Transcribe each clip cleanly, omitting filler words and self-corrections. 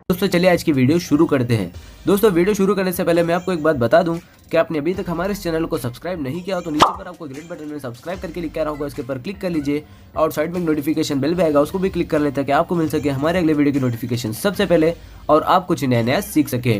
दोस्तों चलिए आज की वीडियो शुरू करते हैं। दोस्तों वीडियो शुरू करने से पहले मैं आपको एक बात बता दूं कि आपने अभी तक हमारे इस चैनल को सब्सक्राइब नहीं किया हो तो नीचे पर आपको ग्रीन बटन में सब्सक्राइब करके लिखा रहा होगा, इसके पर क्लिक कर लीजिए और साइड में नोटिफिकेशन बेल भी आएगा, उसको भी क्लिक कर लेते हैं ताकि आपको मिल सके हमारे अगले वीडियो की नोटिफिकेशन सबसे पहले और आप कुछ नया नया सीख सके।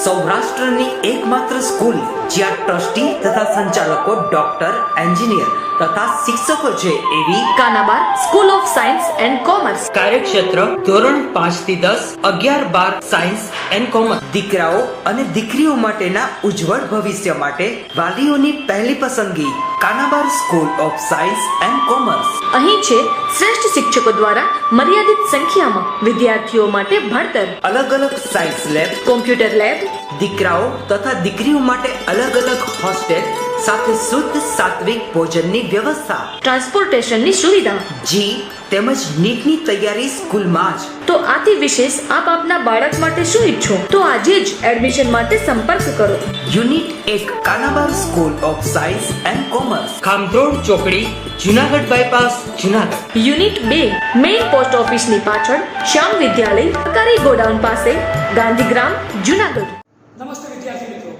સૌરાષ્ટ્રની એકમાત્ર સ્કૂલ જ્યાં ટ્રસ્ટી તથા સંચાલકો ડોક્ટર, એન્જિનિયર તથા શિક્ષકો છે એવી Kanabar school of science and commerce કાર્યક્ષેત્ર ધોરણ 5 થી 10, 11, 12 સાયન્સ એન્ડ કોમર્સ। દીકરાઓ અને દીકરીઓ માટેના ઉજ્જવળ ભવિષ્ય માટે વાલીઓની પહેલી પસંદગી Kanabar school of science and commerce. અહીં છે શ્રેષ્ઠ શિક્ષકો દ્વારા મર્યાદિત સંખ્યામાં વિદ્યાર્થીઓ માટે ભણતર, અલગ અલગ સાયન્સ લેબ, કોમ્પ્યુટર લેબ, દીકરાઓ તથા દીકરીઓ માટે અલગ અલગ હોસ્ટેલ સાથે શુદ્ધ સાત્વિક ભોજનની વ્યવસ્થા, ટ્રાન્સપોર્ટેશનની સુવિધા, જી તેમજ નીટની તૈયારી સ્કૂલમાં જ। તો આથી વિશેષ આપ આપના બાળક માટે શું ઈચ્છો તો આજે જ એડમિશન માટે સંપર્ક કરો। Unit 1 Kanabar school of science and commerce, Khamrod ચોકડી, Junagadh bypass, Junagadh. Unit 2 main post ઓફિસની પાછળ શ્યામ વિદ્યાલય, સરકારી ગોડાઉન પાસે, ગાંધીગ્રામ, જુનાગઢ। નમસ્તે વિદ્યાર્થી મિત્રો,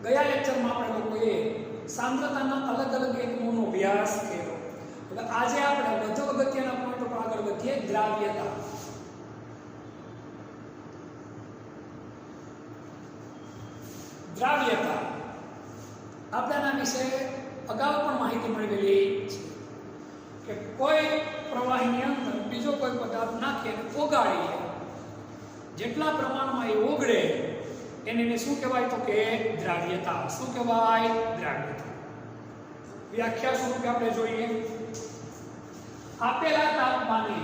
ગયા લેક્ચરમાં આપણે લોકોએ સાંદ્રતાના અલગ અલગ એકમોનો અભ્યાસ કર્યો। હવે આજે આપણે વધુ અગત્યના પોઈન્ટ પર આગળ વધીએ, દ્રાવ્યતા। દ્રાવ્યતા આપણાના વિશે અગાઉ પણ માહિતી મેળવેલી છે કે કોઈ પ્રવાહીની અંદર બીજો કોઈ પદાર્થ નાખીએ અને ઓગાળીએ, જેટલા પ્રમાણમાં એ ઓગળે એને શું કહેવાય તો કે દ્રાવ્યતા। શું કહેવાય? દ્રાવ્યતા। વ્યાખ્યા સ્વરૂપે આપણે જોઈએ, આપેલા તાપમાને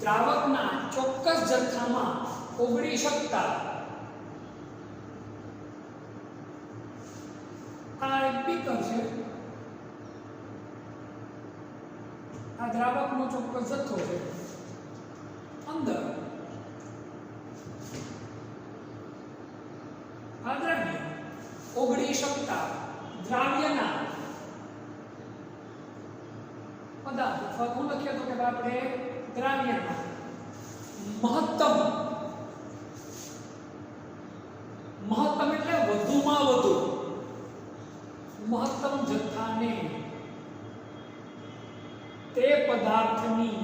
દ્રાવકના ચોક્કસ જથ્થામાં ઓગળી શકતા આ એક બીકર છે, આ દ્રાવકનો ચોક્કસ જથ્થો છે, અંદર આ દ્રવ્ય ઓગળી શકતા દ્રાવ્યના પદાર્થ અથવા હું લખીએ તો કે આપણે દ્રાવ્યના મહત્તમ એટલે વધુમાં વધુ મહત્તમ જથ્થાને તે પદાર્થની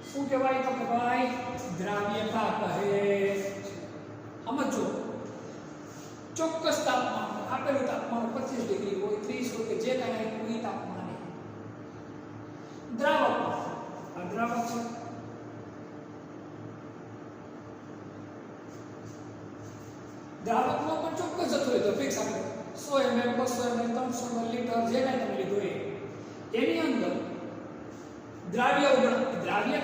શું કહેવાય તો કે ભાઈ દ્રાવ્યતા કહે। સમજો, ચોક્કસ તાપમાન આપેલું તાપમાન 25 ડિગ્રી હોય, 30 હોય કે જે કાંઈ કોઈ તાપમાને દ્રાવક, આ દ્રાવક છે, દ્રાવકનો પણ ચોક્કસ જથ્થો હોય તો ફિક્સ આપણે 100 ml 200 ml 300 ml લીટર જે કાંઈ તમે લીધું હોય એની અંદર દ્રાવ્ય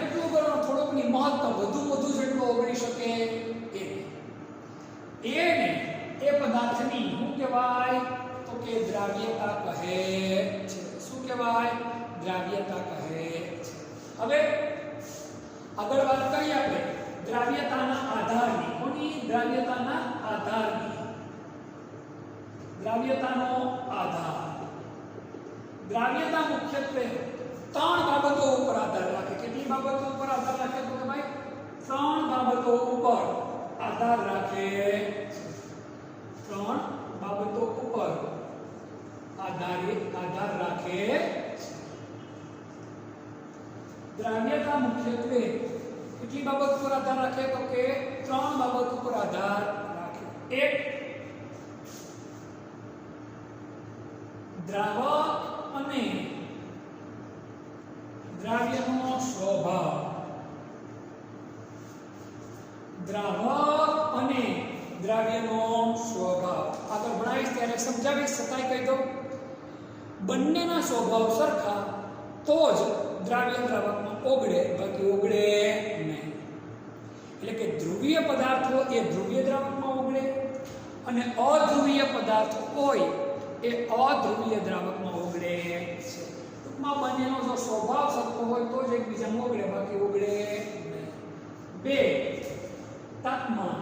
કેટલું ઓગળવાનું, થોડોક ની મહત્તમ વધુ જેટલો ઓગળી શકે એને એ પદાર્થની શું કહેવાય તો કે દ્રાવ્યતા કહે છે। શું કહેવાય? દ્રાવ્યતા કહે છે। હવે આગળ વાત કરીએ આપણે દ્રાવ્યતાના આધારની। કોની? દ્રાવ્યતાના આધારની। દ્રાવ્યતાનો આધાર, દ્રાવ્યતા મુખ્યત્વે 3 બાબતો ઉપર આધાર રાખે। કેટલી બાબતો ઉપર આધાર રાખે તો કે ભાઈ 3 બાબતો ઉપર આધાર રાખે। 3 બાબતો ઉપર આધાર રાખે। દ્રાવ્યતા મુખ્યત્વે કેટલી બાબત ઉપર આધાર રાખે તો કે 3 બાબત ઉપર આધાર રાખે। એક, દ્રાવક અને દ્રાવ્યનો સ્વભાવ। દ્રાવક અને દ્રાવ્યનો સ્વભાવ આગળ ભણાવીશ ત્યારે સમજાવીશ, છતાંય કહી દઉં, બંનેના સ્વભાવ સરખા તો જ દ્રાવ્ય દ્રાવકમાં ઓગળે, બાકી ઓગળે નહીં। એટલે કે ધ્રુવીય પદાર્થો એ ધ્રુવીય દ્રાવકમાં ઓગળે અને અધ્રુવીય પદાર્થો હોય એ અધ્રુવીય દ્રાવકમાં ઓગળે છે। ટૂંકમાં બંનેનો જો સ્વભાવ સરખો હોય તો જ એકબીજામાં ઓગળે, બાકી ઓગળે નહીં. 2 તાપમાન.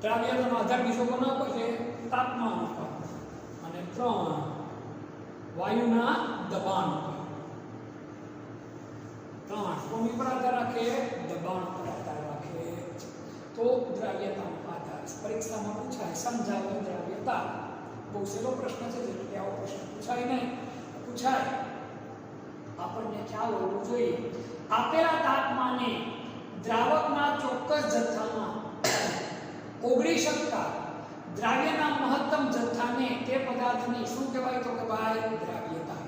દ્રાવ્યતાનો આધાર બીજો કોનો ઉપર છે? તાપમાન ઉપર. અને 3 વાયુના દબાણ ઉપર. 3 કોની પર આધાર રાખે? દબાણ પર આધાર રાખે. તો દ્રાવ્યતાનો આધાર પરીક્ષામાં પૂછાય. સમજાવો દ્રાવ્યતા. બહુ સહેલો પ્રશ્ન છે, એટલે આવો પ્રશ્ન પૂછાય નહીં. પૂછાય આપણને ખ્યાલ હોવો જોઈએ. આપેલા તાપમાને દ્રાવકના ચોક્કસ જથ્થામાં ઓગળી શકતા દ્રાવ્યના મહત્તમ જથ્થાને તે પદાર્થની શું કહેવાય? તો કે ભાઈ દ્રાવ્યતા.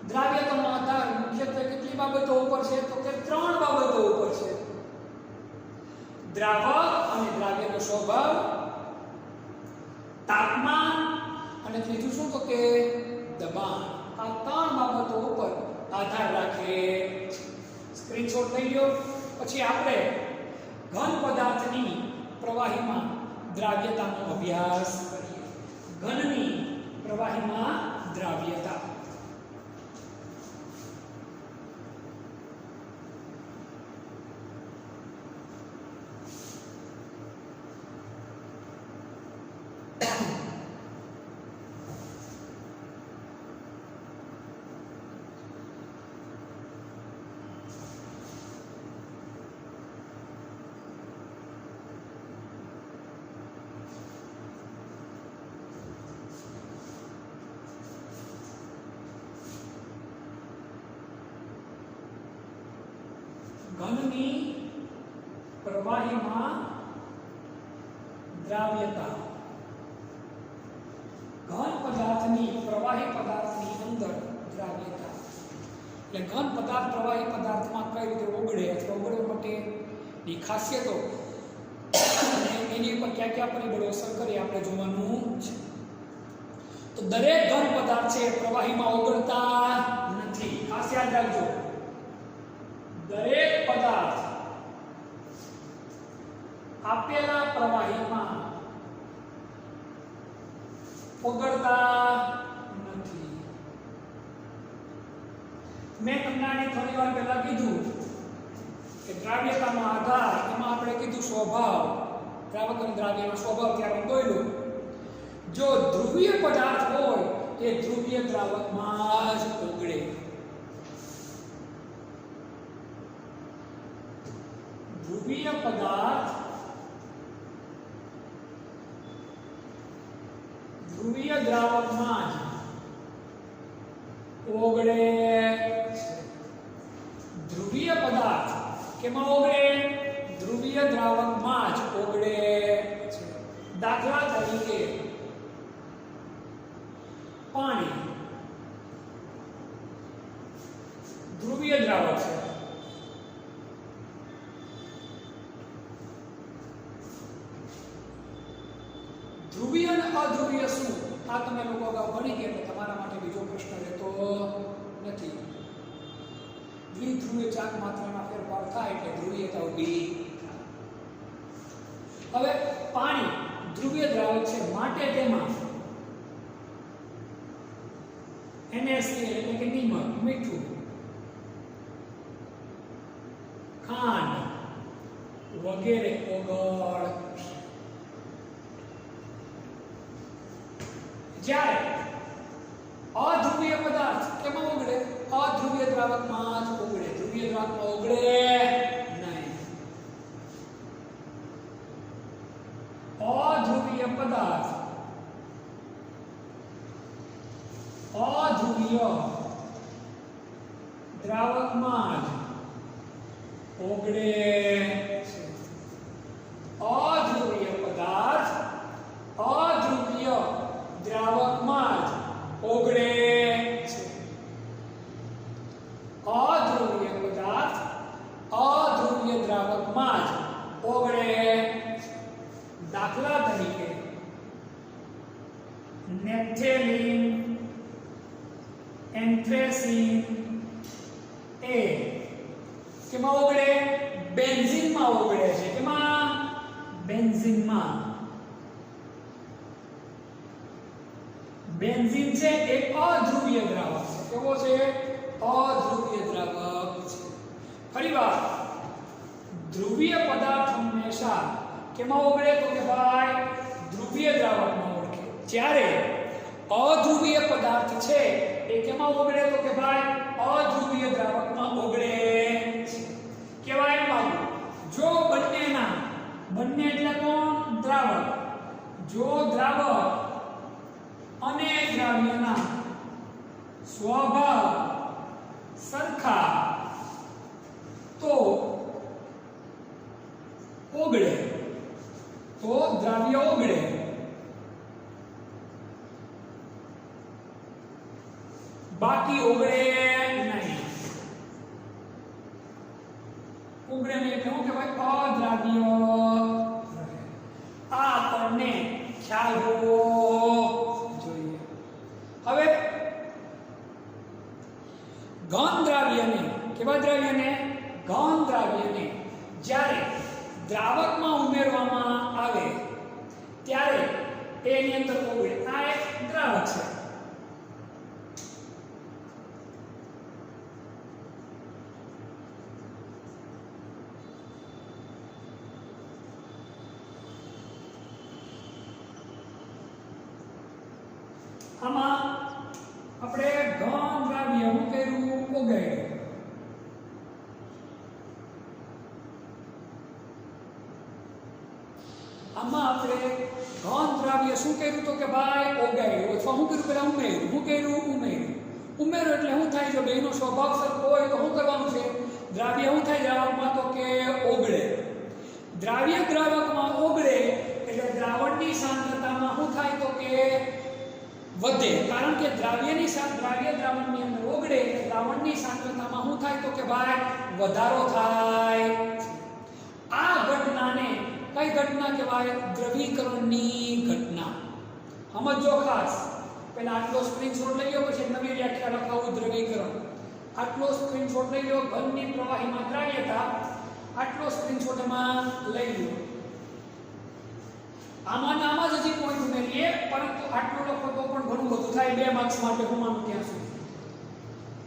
દ્રાવ્યતાનો આધાર મુખ્યત્વે કેટલી બાબતો ઉપર છે? તો કે 3 બાબતો ઉપર છે. દ્રાવક અને દ્રાવ્યનો સ્વભાવ, તાપમાન અને ત્રીજું શું? તો કે દબાણ. આ 3 બાબતો ઉપર આધાર રાખે. સ્ક્રીનશોટ લઈ લો. પછી આપણે ઘન પદાર્થની પ્રવાહીમાં દ્રાવ્યતાનો અભ્યાસ કરીએ. ઘનની પ્રવાહીમાં દ્રાવ્યતા. ઘનની પ્રવાહીમાં દ્રાવ્યતા. ઘન પદાર્થની પ્રવાહી પદાર્થની અંદર દ્રાવ્યતા. એટલે ઘન પદાર્થ પ્રવાહી પદાર્થમાં કઈ રીતે ઓગળે અથવા ઓગળવા માટેની ખાસિયતો અને એની ઉપર કયા કયા પરિબળો અસર કરે આપણે જોવાનું છે. તો દરેક ઘન પદાર્થ છે પ્રવાહીમાં ઓગળતા નથી. ખાસ યાદ રાખજો, દરેક પદાર્થ આપેલા પ્રવાહીમાં ઓગળતા નથી. મેં તમને આની થોડી વાર પહેલા કીધું કે દ્રાવ્યતાનો આધાર, એમાં આપણે કીધું સ્વભાવ, દ્રાવક અને દ્રાવ્યનો સ્વભાવ ત્યારે બોલ્યો. જો ધ્રુવીય પદાર્થ હોય એ ધ્રુવીય દ્રાવકમાં જ ઓગળે. ધ્રુવીય પદાર્થ ધ્રુવીય દ્રાવકમાં જ ઓગળે છે. ધ્રુવીય પદાર્થ કેમાં ઓગળે? ધ્રુવીય દ્રાવકમાં જ ઓગળે છે. દાખલા તરીકે પાણી ધ્રુવીય દ્રાવક છે. ધ્રુવીય અને અધ્રુવીય શું? આ તમે લોકો અગાઉ ભણી ગયા, એટલે તમારા માટે બીજો પ્રશ્ન રહેતો નથી. દ્વિધ્રુવીય ચાક માત્રામાં ફેરફાર થાય એટલે ધ્રુવીયતા ઊભી થાય. હવે પાણી ધ્રુવીય દ્રાવક છે, માટે તેમાં NaCl એટલે કે નિમક, મીઠું, ખાંડ વગેરે ઓગળશે. જ્યારે અધ્રુવીય પદાર્થ કેમાં ઓગળે? અધ્રુવીય દ્રાવકમાં જ ઓગળે. ધ્રુવીય દ્રાવકમાં ઓગળે નહીં. અધ્રુવીય પદાર્થ અધ્રુવીય દ્રાવકમાં જ ઓગળે છે. અધ્રુવીય પદાર્થ અધ્રુવીય દ્રાવકમાં જ ઓગળે છે. અધ્રુવીય પદાર્થ અધ્રુવીય દ્રાવકમાં જ ઓગળે છે. દાખલા તરીકે નેપ્થેલિન, એન્થ્રેસિન એ કેમાં ઓગળે? બેન્ઝીનમાં ઓગળે છે. કેમાં? બેન્ઝીનમાં. બેન્ઝીન છે એ અધ્રુવીય દ્રાવક છે. કેવો છે? અધ્રુવીય દ્રાવક છે. ફરીવાર ધ્રુવીય પદાર્થ હંમેશા કેમાં ઓગળે? તો કે ભાઈ ધ્રુવીય દ્રાવકમાં ઓગળે. જ્યારે અધ્રુવીય પદાર્થ છે એ કેમાં ઓગળે? તો કે ભાઈ અધ્રુવીય દ્રાવકમાં ઓગળે છે. કેવા એમ આવું જો બંને એટલે કોણ? દ્રાવક. જો દ્રાવક અને દ્રાવ્યના સ્વભાવ સરખા તો ઓગળે, તો દ્રાવ્ય ઓગળે. બાકી ઓગળે નહીં. ઓગળે નહીં એટલે શું કહેવાય? અદ્રાવ્ય. આ આપણને ખ્યાલ હોવો જોઈએ. હવે ઘન દ્રાવ્યને, કેવા દ્રાવ્યને? ઘન દ્રાવ્યને જ્યારે દ્રાવકમાં ઉમેરવામાં આવે ત્યારે એની અંદર ઓગળે. આ એક દ્રાવક છે. આમાં આપણે ઘન દ્રાવ્ય શું કર્યું? ઓગાળ્યું. આમાં આપણે ઘન દ્રાવ્ય શું કર્યું? તો કે ભાઈ ઓગાળ્યું. અથવા શું કર્યું? પેલા ઉમેર્યું. શું કર્યું? ઉમેર્યું. ઉમેરો એટલે શું થાય? જો બેનો સ્વભાવ સરખો હોય તો શું કરવાનું છે? દ્રાવ્ય શું થાય દ્રાવકમાં? તો કે ઓગળે. દ્રાવ્ય દ્રાવકમાં ઓગળે એટલે દ્રાવણની સાંદ્રતામાં શું થાય? તો કે વધે. કારણ કે દ્રાવ્ય દ્રાવણની અંદર ઓગળે એટલે દ્રાવણની સાંદ્રતામાં શું થાય? તો કે ભાઈ વધારો થાય. આ ઘટનાને કઈ ઘટના કહેવાય? દ્રવીકરણની ઘટના. સમજો ખાસ. પહેલા આટલો સ્ક્રીનશોટ લઈ લો, પછી નવી વ્યાખ્યા લખાવું. દ્રવીકરણ. આટલો સ્ક્રીનશોટ લઈ લો. ઘનની પ્રવાહીમાં દ્રાવ્યતા. આટલો સ્ક્રીનશોટ એમાં લઈ લો. આમાં જ હજી પોઈન્ટ ઉમેરીએ, પરંતુ આટલું લખો તો પણ ઘણું બધું થાય. 2 માર્ક્સ માટે હોવાનું ત્યાં સુધી.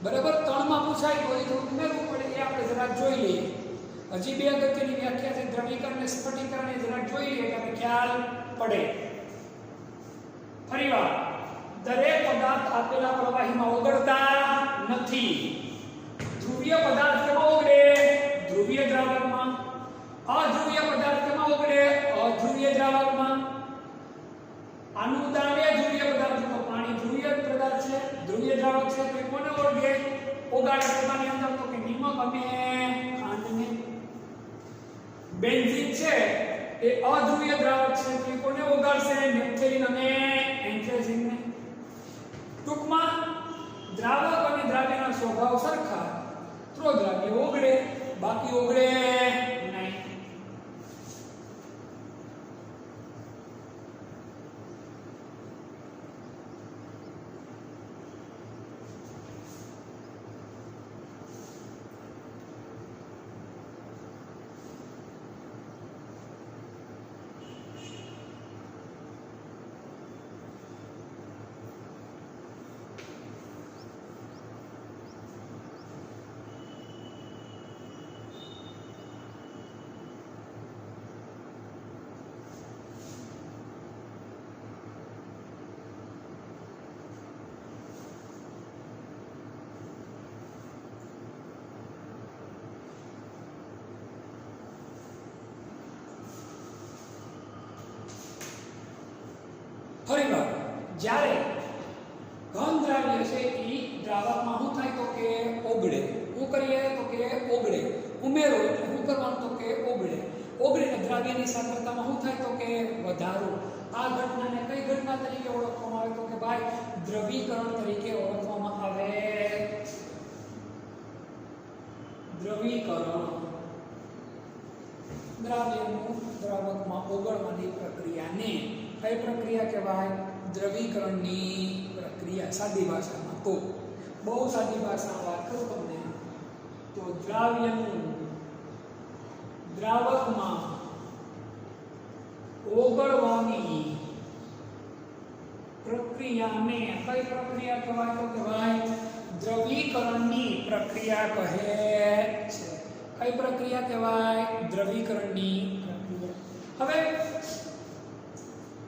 બરાબર? 3 માં પૂછાય તો એ થોડું ઉમેરવું પડે. એ આપણે જરાક જોઈ લઈએ. હજી 2 અગત્યની વ્યાખ્યા છે. દ્રવીકરણ અને સ્ફટિકરણ એ જરાક જોઈ લઈએ એટલે ખ્યાલ પડે. ફરીવાર દરેક પદાર્થ આપેલા પ્રવાહીમાં ઓગળતા નથી. ધ્રુવીય પદાર્થ કેમાં ઓગળે? ધ્રુવીય દ્રાવકમાં. અધ્રુવીય પદાર્થ કેમાં ઓગળે? અધ્રુવીય દ્રાવકમાં. આનું ઉદાહરણ ધ્રુવીય પદાર્થ તો પાણી ધ્રુવીય પદાર્થ છે, ધ્રુવીય દ્રાવક છે. તો કોને ઓગળે? ઓગાળે. પોતાની અંદર તો કે નિમક અને ખાંડને. બેન્ઝીન છે એ અધ્રુવીય દ્રાવક છે. તો કોને ઓગાળશે? નેપ્થેલિન અને એન્થ્રેસીનને. ટૂંકમાં દ્રાવક અને દ્રાવ્યના સ્વભાવ સરખા તો દ્રાવ્ય ઓગળે, બાકી ઓગળે નહીં. ફરીવાર જ્યારે ઘન દ્રાવ્ય છે એ દ્રાવકમાં શું થાય? તો કે ઓગળે. શું કરીએ? તો કે ઓગળે. ઉમેરો એટલે શું કરવાનું? તો કે ઓગળે. ઓગળીને દ્રાવ્યની સાંદ્રતામાં શું થાય? તો કે વધારો. આ ઘટનાને કઈ ઘટના તરીકે ઓળખવામાં આવે? તો કે ભાઈ દ્રવીકરણ તરીકે ઓળખવામાં આવે. દ્રવીકરણ દ્રાવ્યનું દ્રાવકમાં ઓગળવાની પ્રક્રિયાને કઈ પ્રક્રિયા કહેવાય? દ્રવીકરણની પ્રક્રિયા. સાદી ભાષામાં તો બહુ સાદી ભાષામાં વાત કરું તમને તો દ્રાવ્યનું દ્રાવકમાં ઓગળવાની પ્રક્રિયાને કઈ પ્રક્રિયા કહેવાય તો કહેવાય દ્રવીકરણની પ્રક્રિયા કહે છે. કઈ પ્રક્રિયા કહેવાય? દ્રવીકરણની પ્રક્રિયા. હવે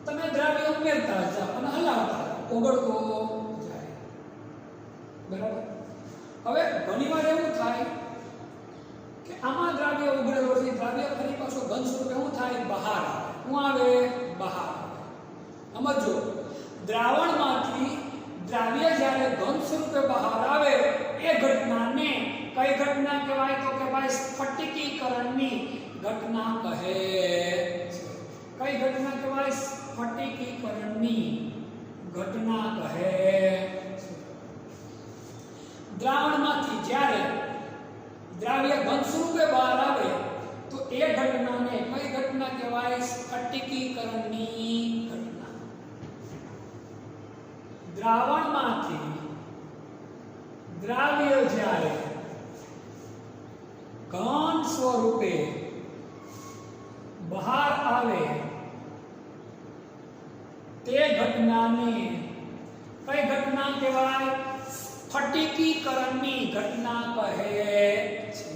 તમે દ્રાવ્ય ઉમેરતા જાઓ અને હલાવતા ઓગળતો જાય, બરાબર. હવે ઘણીવાર એવું થાય કે આમાં દ્રાવ્ય ઓગળેલો છે, દ્રાવ્ય ફરી પાછો ઘન સ્વરૂપે શું થાય? બહાર આવે. શું આવે? બહાર આવે. સમજો, દ્રાવણમાંથી દ્રાવ્ય જ્યારે ઘન સ્વરૂપે બહાર આવે એ ઘટનાને કઈ ઘટના કહેવાય તો કહેવાય સ્ફટિકીકરણની ઘટના કહે છે. કઈ ઘટના કહેવાય? સ્ફટિકીકરણની ઘટના કહે છે. દ્રાવણમાંથી જ્યારે દ્રાવ્ય ઘન સ્વરૂપે બહાર આવે તો એ ઘટનાને કઈ ઘટના કહેવાય? સ્ફટિકીકરણની ઘટના. દ્રાવણમાંથી દ્રાવ્ય જ્યારે ઘન સ્વરૂપે બહાર આવે તે ઘટનાને કઈ ઘટના કહેવાય? સ્ફટિકીકરણની ઘટના કહે છે.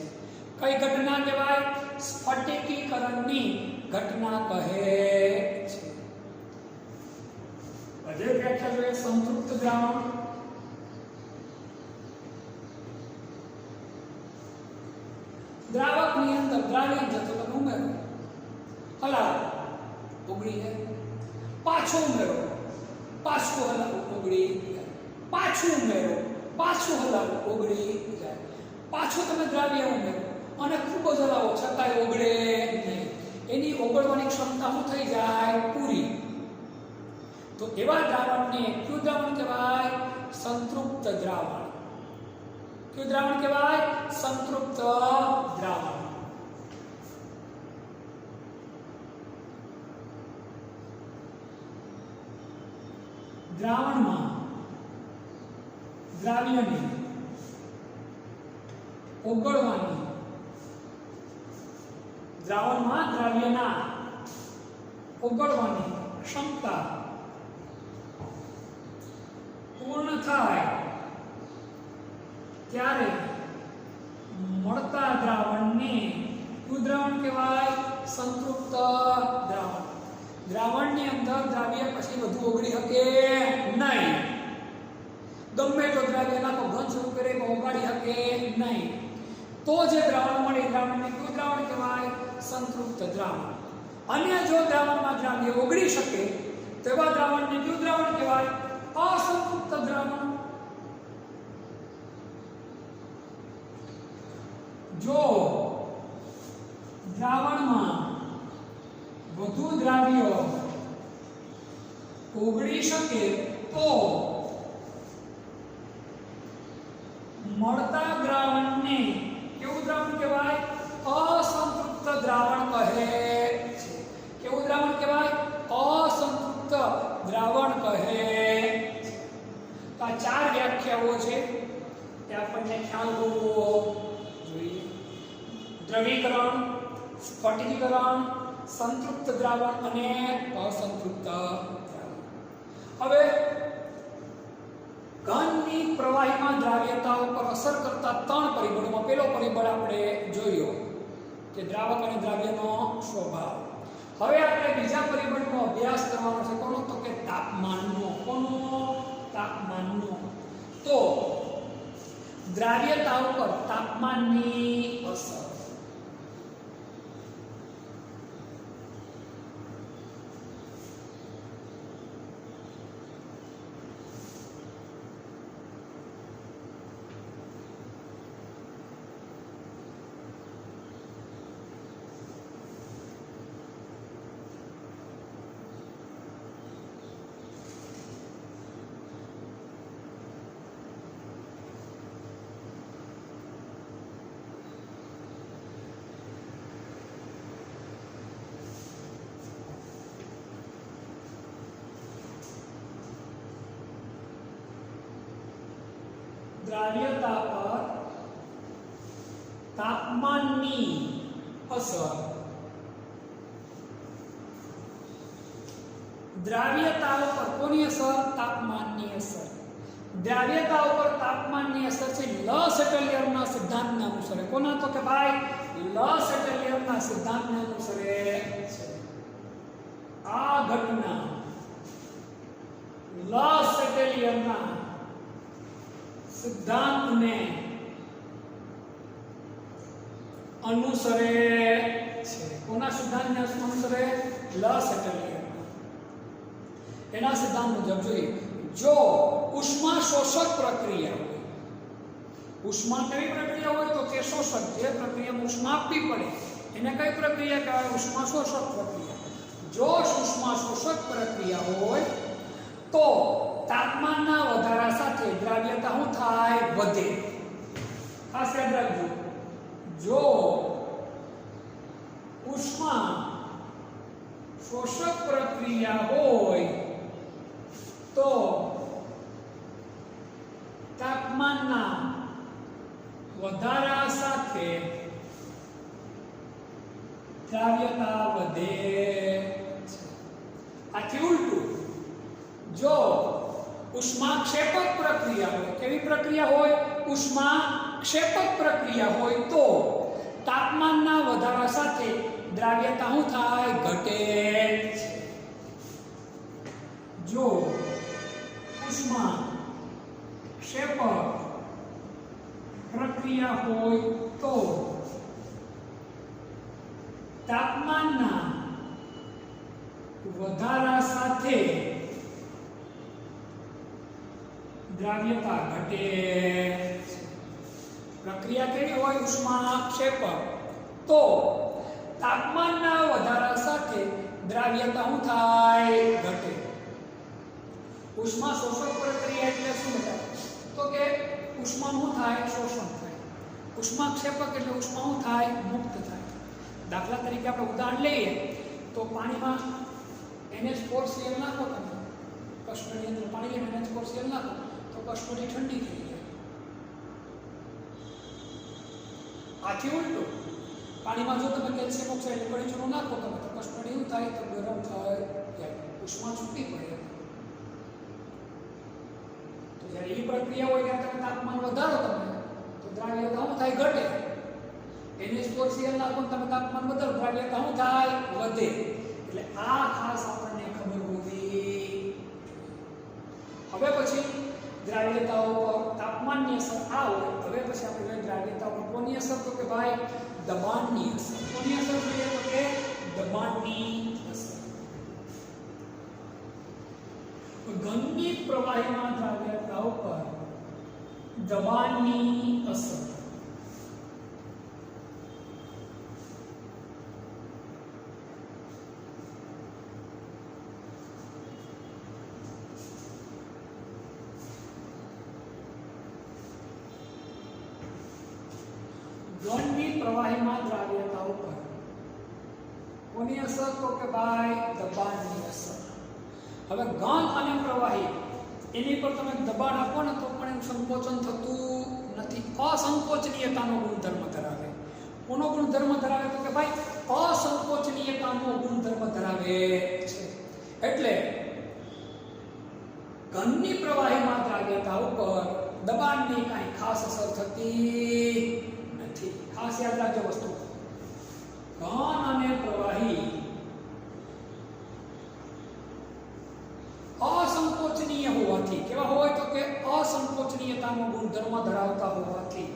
કઈ ઘટના કહેવાય? સ્ફટિકીકરણની ઘટના કહે છે. હજે વ્યાખ્યા જોઈએ સંતૃપ્ત દ્રાવણ. દ્રાવકની અંદર દ્રાવ્ય જથ્થો તમે ઉમેરો, હલાવો, ઓગળી જાય. પાછો ઉમેરો, પાછું હલાવો, ઓગળી જાય. પાછું ઉમેરો, પાછું હલાવો, ઓગળી જાય. પાછું તમે દ્રાવ્ય ઉમેરો અને ખૂબ જ હલાવો છતાંય ઓગળે નહીં. એની ઓગળવાની ક્ષમતા શું થઈ જાય? પૂરી. તો એવા દ્રાવણને કયું દ્રાવણ કહેવાય? સંતૃપ્ત દ્રાવણ. કયું દ્રાવણ કહેવાય? સંતૃપ્ત દ્રાવણ. દ્રાવણમાં દ્રાવ્યને ઓગળવાની, દ્રાવણમાં દ્રાવ્યના ઓગળવાની ક્ષમતા પૂર્ણ થાય ત્યારે મળતા દ્રાવણને કયું દ્રાવણ કહેવાય? સંતૃપ્ત દ્રાવણ. દ્રાવણની અંદર દ્રાવ્ય પછી વધુ ઓગળી શકે નહીં. ગમે તો દ્રાવ્ય નાખો ઘન સ્વરૂપે રહે ઓગાળી શકે નહીં. તો જે દ્રાવણ મળે દ્રાવણને કયું દ્રાવણ કહેવાય? સંતૃપ્ત દ્રાવણ. અને જો દ્રાવણમાં દ્રાવ્ય ઓગળી શકે તેવા દ્રાવણને કયું દ્રાવણ કહેવાય? અસંતૃપ્ત દ્રાવણ. જો દ્રાવણમાં વધુ દ્રાવ્ય ઓગળી શકે તો મળતા દ્રાવણને કેવું દ્રાવણ કહેવાય? અસંતૃપ્ત દ્રાવણ કહે છે. કેવું દ્રાવણ કહેવાય? અસંતૃપ્ત દ્રાવણ કહે છે. તો આ ચાર વ્યાખ્યાઓ છે તે આપણને ખ્યાલ હોવો જોઈએ. દ્રવીકરણ, સ્ફટિકીકરણ, સંતૃપ્ત દ્રાવણ અને અસંતૃપ્ત દ્રાવણ. હવે ઘનની પ્રવાહીમાં દ્રાવ્યતા ઉપર અસર કરતા ત્રણ પરિબળોમાં પહેલો પરિબળ આપણે જોયો કે દ્રાવક અને દ્રાવ્યનો સ્વભાવ. હવે આપણે બીજા પરિબળનો અભ્યાસ કરવાનો છે. કોનો? તો કે તાપમાનનો. કોનો? તાપમાનનો. તો દ્રાવ્યતા ઉપર તાપમાનની અસર. દ્રાવ્યતા પર તાપમાનની અસર. દ્રાવ્યતા ઉપર કોની અસર? તાપમાનની અસર. દ્રાવ્યતા ઉપર તાપમાનની અસર છે લસેટલિયરના સિદ્ધાંતને અનુસરે. કોના? તો કે ભાઈ લસેટલિયરના સિદ્ધાંતને અનુસરે છે. આ ઘટના લસેટલિયરના સિદ્ધાંતને અનુસરે છે. કોના સિદ્ધાંતને અનુસરે? લસેટલિયર. એના સિદ્ધાંત મુજબ જોઈએ, જો ઉષ્મા શોષક પ્રક્રિયા હોય, ઉષ્મા કેવી પ્રક્રિયા હોય? તો કે શોષક. જે પ્રક્રિયામાં ઉષ્મા આપવી પડે એને કઈ પ્રક્રિયા કહેવાય? ઉષ્મા શોષક પ્રક્રિયા. જો ઉષ્મા શોષક પ્રક્રિયા હોય તો તાપમાનના વધારા સાથે દ્રાવ્યતા શું થાય? વધે. ખાસ યાદ રાખજો, જો ઉષ્મા શોષક પ્રક્રિયા હોય તો તાપમાનના વધારા સાથે દ્રાવ્યતા વધે છે. આથી ઉલટું, જો ઉષ્માક્ષેપક પ્રક્રિયા હોય, કેવી પ્રક્રિયા હોય? ઉષ્માક્ષેપક પ્રક્રિયા હોય તો તાપમાનના વધારા સાથે દ્રાવ્યતા શું થાય? ઘટે છે. જો ઉષ્માક્ષેપક પ્રક્રિયા હોય તો તાપમાનના વધારા સાથે દ્રાવ્યતા ઘટે. પ્રક્રિયા કેવી હોય? ઉષ્માક્ષેપક. તો તાપમાનના વધારા સાથે દ્રાવ્યતા શું થાય? ઘટે. ઉષ્મા શોષક પ્રક્રિયા એટલે શું થાય? તો કે ઉષ્માનું શું થાય? શોષણ થાય. ઉષ્માક્ષેપક એટલે ઉષ્મા શું થાય? મુક્ત થાય. દાખલા તરીકે આપણે ઉદાહરણ લઈએ તો પાણીમાં NH4Cl નાખો તમે, કસ્ટડી અંદર પાણી લઈને NH4Cl નાખો તો કસ્ટડી ઠંડી થઈ જાય. આથી ઉલટું, પાણીમાં જો તમે કેલ્શિયમ ઓક્સાઇડ કડી ચૂનો નાખો તમે તો કસ્ટડી એવું થાય તો ગરમ થાય, ઉષ્મા છૂટી પડે. તો જ્યારે એ પ્રક્રિયા હોય ત્યારે તમે તાપમાન વધારો તમે તો દ્રાવ્યતા શું થાય? ઘટે. NH4Cl નાખો તમે તાપમાન વધારો, દ્રાવ્યતા શું થાય? વધે. એટલે આ ખાસ આપણને ખબર હોવી. હવે પછી દ્રાવ્યતા ઉપર તાપમાનની અસર આ હોય. હવે પછી આપણે દ્રાવ્યતા ઉપર કોની અસર? તો કે ભાઈ દબાણની અસર. કોની અસર જોઈએ? તો કે દબાણની અસર. ઘનની પ્રવાહીમાં દ્રાવ્યતા ઉપર દબાણની અસર. ઘનની પ્રવાહીમાં દ્રાવ્યતા ઉપર કોની અસર? તો કે ભાઈ દબાણની અસર. હવે ઘન અને પ્રવાહી એની પર તમે દબાણ આપો ને તો પણ એનું સંકોચન થતું નથી. અસંકોચનીયતાનો ગુણધર્મ ધરાવે. કોનો ગુણધર્મ ધરાવે? તો કે ભાઈ અસંકોચનીયતાનો ગુણધર્મ ધરાવે છે. એટલે ઘનની પ્રવાહીમાં દ્રાવ્યતા ઉપર દબાણની કાંઈ ખાસ અસર થતી નથી. ખાસ યાદ રાખજો વસ્તુ, ઘન અને પ્રવાહી અસંકોચનીય હોવાથી, કેવા હોય? તો કે અસંકોચનીયતાનો ગુણધર્મ ધરાવતા હોવાથી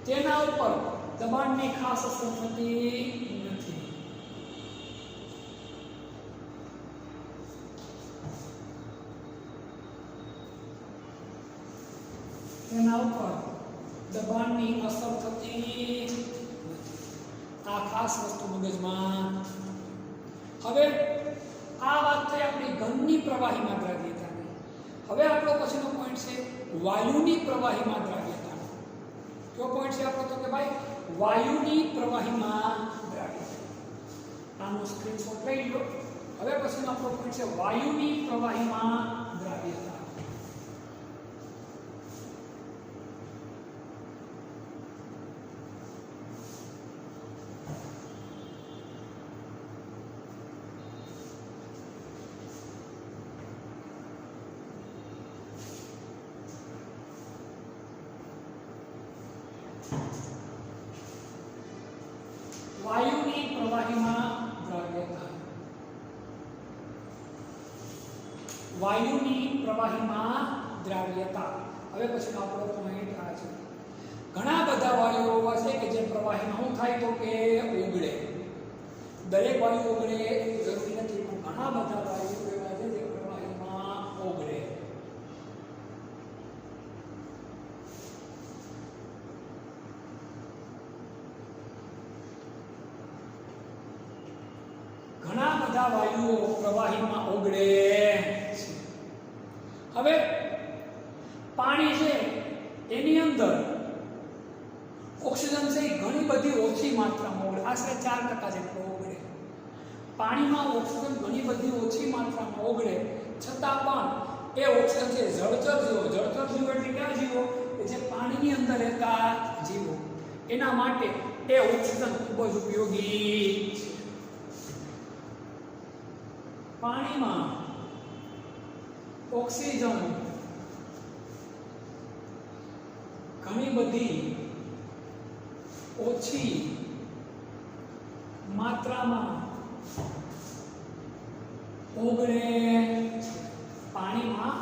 તેના ઉપર દબાણની ખાસ અસર થતી નથી. તેના ઉપર દબાણની અસર થતી નથી. આ ખાસ વસ્તુ મગજમાં. હવે આ વાત થઈ આપણી ઘનની પ્રવાહીમાં દ્રાવ્યતાની. હવે આપણો પછીનો પોઈન્ટ છે વાયુની પ્રવાહીમાં દ્રાવ્યતા. કયો પોઈન્ટ છે આપણો? તો કે ભાઈ વાયુની પ્રવાહીમાં દ્રાવ્યતા. આનો સ્ક્રીનશોટ લઈ લો. હવે પછીનો આપણો પોઈન્ટ છે વાયુની પ્રવાહીમાં દ્રાવ્યતા. વાયુની પ્રવાહીમાં દ્રાવ્યતા. વાયુની પ્રવાહીમાં દ્રાવ્યતા. હવે પછીનો આપણો પોઈન્ટ આ છે. ઘણા બધા વાયુઓ એવા છે કે જે પ્રવાહીમાં શું થાય તો કે ઓગળે. દરેક વાયુ ઓગળે એવું જરૂરી નથી, પણ ઘણા બધા વાયુઓ એવા છે જે પ્રવાહીમાં ઓગળે. ઘણા બધા વાયુઓ પ્રવાહીમાં ઓગળે છે. હવે પાણી છે એની અંદર ઓક્સિજન છે એ ઘણી બધી ઓછી માત્રામાં ઓગળે, આશરે 4% જેટલો ઓગળે. પાણીમાં ઓક્સિજન ઘણી બધી ઓછી માત્રામાં ઓગળે, છતાં પણ એ ઓક્સિજન છે જળચર જીવો. જળચર જીવો એટલે ક્યાં જીવો? કે જે પાણીની અંદર રહેતા જીવો. એના માટે એ ઓક્સિજન ખૂબ જ ઉપયોગી છે. પાણીમાં ઓક્સિજન ઘણી બધી ઓછી માત્રામાં ઓગળે. પાણીમાં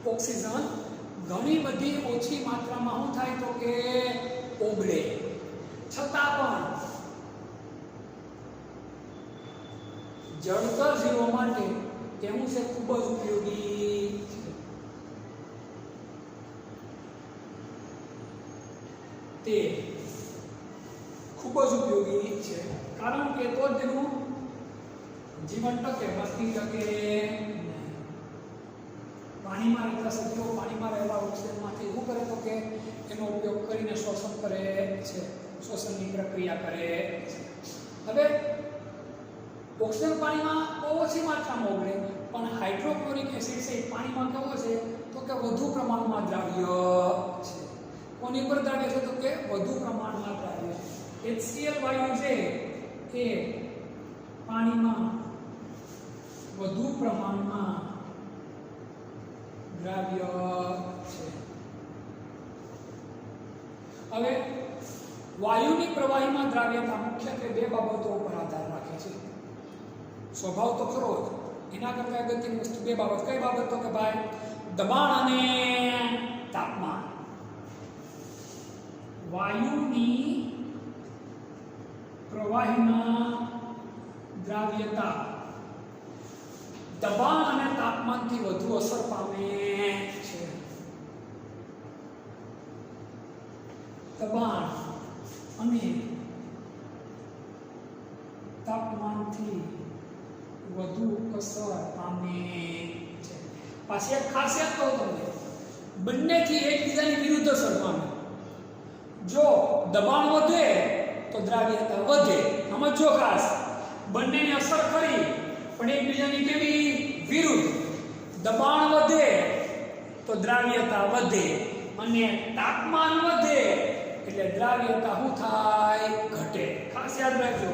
ઓક્સિજન ઘણી બધી ઓછી માત્રામાં શું થાય તો કે ઓગળે, છતાં પણ જળચર જીવો માટે તેનું છે ખૂબ જ ઉપયોગી છે. તે ખૂબ જ ઉપયોગી છે, કારણ કે તો તેનું જીવન ટકે, વસ્તી ટકે. પાણીમાં રહેતા સજીવો પાણીમાં રહેલા ઓક્સિજનમાંથી શું કરે તો કે એનો ઉપયોગ કરીને શોષણ કરે છે, શોષણની પ્રક્રિયા કરે છે. હવે ઓક્સિજન પાણીમાં બહુ ઓછી માત્રામાં ઓગળે, પણ હાઇડ્રોક્લોરિક એસિડ છે પાણીમાં કેવો છે તો કે વધુ પ્રમાણમાં દ્રાવ્ય છે. કોની પર દ્રાવ્ય છે તો કે વધુ પ્રમાણમાં દ્રાવ્ય છે. HCl વાયુ છે એ પાણીમાં વધુ પ્રમાણમાં દ્રાવ્ય છે. હવે વાયુની પ્રવાહીમાં દ્રાવ્યતા મુખ્યત્વે બે બાબતો ઉપર આધાર રાખે છે. સ્વભાવ તો ખરો જ, એના કરતા અગત્યની વસ્તુ બે બાબત. કઈ બાબત તો કે ભાઈ દબાણ અને તાપમાન. વાયુની પ્રવાહીમાં દ્રાવ્યતા દબાણ અને તાપમાનથી વધુ અસર પામે છે. દબાણ અને તાપમાનથી વધુ અસર પામે છે. પાછી એક ખાસિયત કહું તમને, બંનેથી એકબીજાની વિરુદ્ધ અસર પામે. જો દબાણ વધે તો દ્રાવ્યતા વધે. સમજો ખાસ, બંનેની અસર કરી પણ એકબીજાની કેવી વિરુદ્ધ. દબાણ વધે તો દ્રાવ્યતા વધે, અને તાપમાન વધે એટલે દ્રાવ્યતા શું થાય? ઘટે. ખાસ યાદ રાખજો,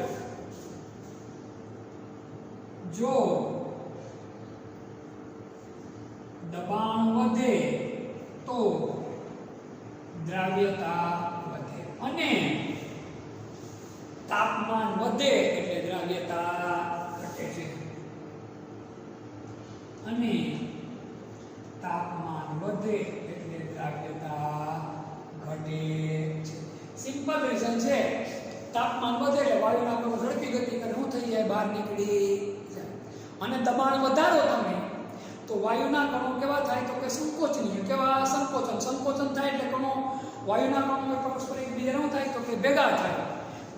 જો દબાણ વધે તો દ્રાવ્યતા વધે, અને તાપમાન વધે એટલે દ્રાવ્યતા ઘટે છે. અને તાપમાન વધે એટલે દ્રાવ્યતા ઘટે છે. સિમ્પલ રીઝન છે. તાપમાન વધે એટલે વાયુના કણો ઝડપી ગતિ કરે શું થઈ જાય? બહાર નીકળી જાય. અને દબાણ વધારો તમે તો વાયુના કણો કેવા થાય તો કે સંકોચનીય. કેવા? સંકોચન થાય એટલે કણો, વાયુના કણો પરસ્પર એકબીજાને શું થાય તો કે ભેગા થાય.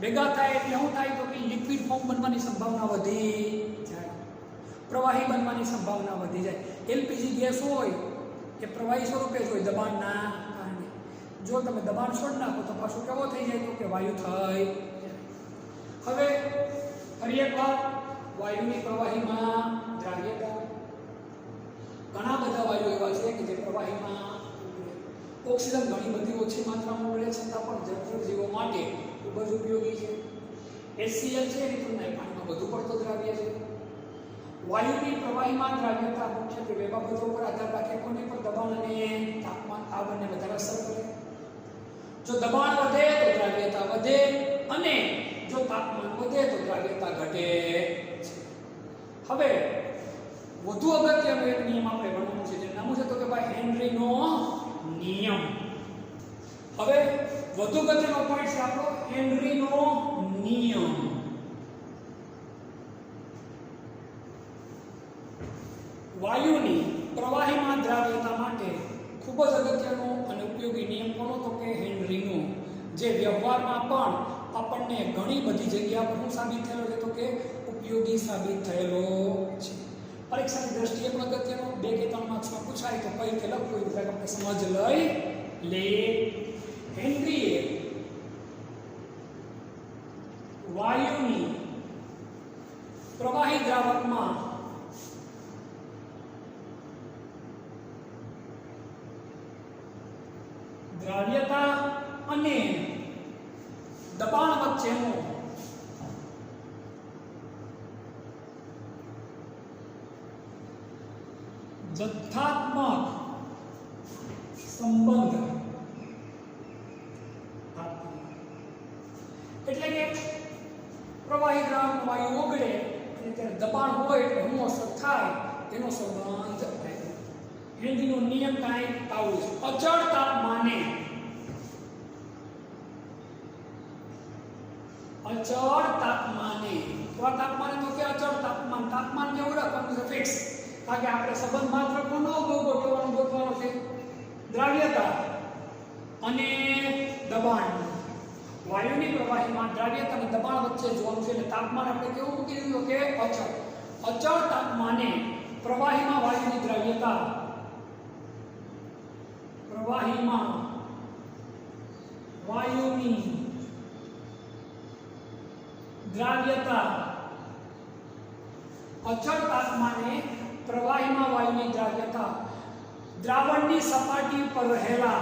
ભેગા થાય એટલે શું થાય તો કે લિક્વિડ ફોર્મ બનવાની સંભાવના વધી જાય, પ્રવાહી બનવાની સંભાવના વધી જાય. એલપીજી ગેસ હોય એ પ્રવાહી સ્વરૂપે જ હોય દબાણના કારણે. જો તમે દબાણ છોડી નાખો તો પાછું કેવો થઈ જાય તો કે વાયુ થઈ જાય. હવે ફરી એક વાર, વાયુની પ્રવાહીમાં દ્રાવ્યતા. ઘણા બધા વાયુ એવા છે કે જે પ્રવાહીમાં ઉગડે. ઓક્સિજન ઘણી બધી ઓછી માત્રામાં ઉગડે છતાં પણ જળજીવો માટે ખૂબ જ ઉપયોગી છે. HCl છે એની તુલનાએ પાણીમાં વધુ પડતો દ્રાવ્ય છે. વાયુની પ્રવાહીમાં દ્રાવ્યતા મુખ્યત્વે બે બાબતો પર આધાર રાખે. કોની પર? દબાણ અને તાપમાન. આ બંને વધારે અસર કરે. જો દબાણ વધે તો દ્રાવ્યતા વધે અને જો તાપમાન વધે તો દ્રાવ્યતા ઘટે છે. હવે વધુ અગત્યનો એક નિયમ આપણે ભણવાનું છે. જેનું નામ છે તો કે ભાઈ હેનરીનો નિયમ. હવે વધુ અગત્યનો પોઈન્ટ છે આપણો હેનરીનો નિયમ. વાયુની પ્રવાહીમાં દ્રાવ્યતા માટે ખૂબ જ અગત્યનો અને ઉપયોગી નિયમ કોનો? તો કે હેનરીનો, જે વ્યવહારમાં પણ આપણને ઘણી બધી જગ્યા પર સાબિત થયેલો છે, તો કે ઉપયોગી સાબિત થયેલો છે. પરીક્ષાની દ્રષ્ટિએ પણ અગત્યનો 2 કે 3 માર્ક્સમાં પૂછાય તો કઈ કે લખવું એ જરાક આપણે સમજ લઈ લે. હેનરીએ વાયુની પ્રવાહી દ્રાવકમાં દ્રાવ્યતા અને દબાણ વચ્ચેનો જથ્થાત્મક સંબંધ એટલે કે પ્રવાહી દ્રાવક વાયુ ઓગળે અને ત્યારે દબાણ હોય એટલે શું અસર થાય તેનો સંબંધ થાય. હેનરીનો નિયમ કાંઈ આવું છે. અચળ તાપમાને તો કે અચળ તાપમાન કેવું રાખવાનું છે? ફિક્સ. કારણ કે આપણે સંબંધ માત્ર કોનો ગોઠવવાનો છે? દ્રાવ્યતા અને દબાણ. વાયુની પ્રવાહીમાં દ્રાવ્યતા અને દબાણ વચ્ચે જોવાનું છે. એટલે તાપમાન આપણે કેવું મૂકી દીધું કે અચળ. અચળ તાપમાને પ્રવાહીમાં વાયુની દ્રાવ્યતા અચળ તાપમાને પ્રવાહીમાં વાયુની દ્રાવ્યતા દ્રાવણની સપાટી ઉપર રહેલા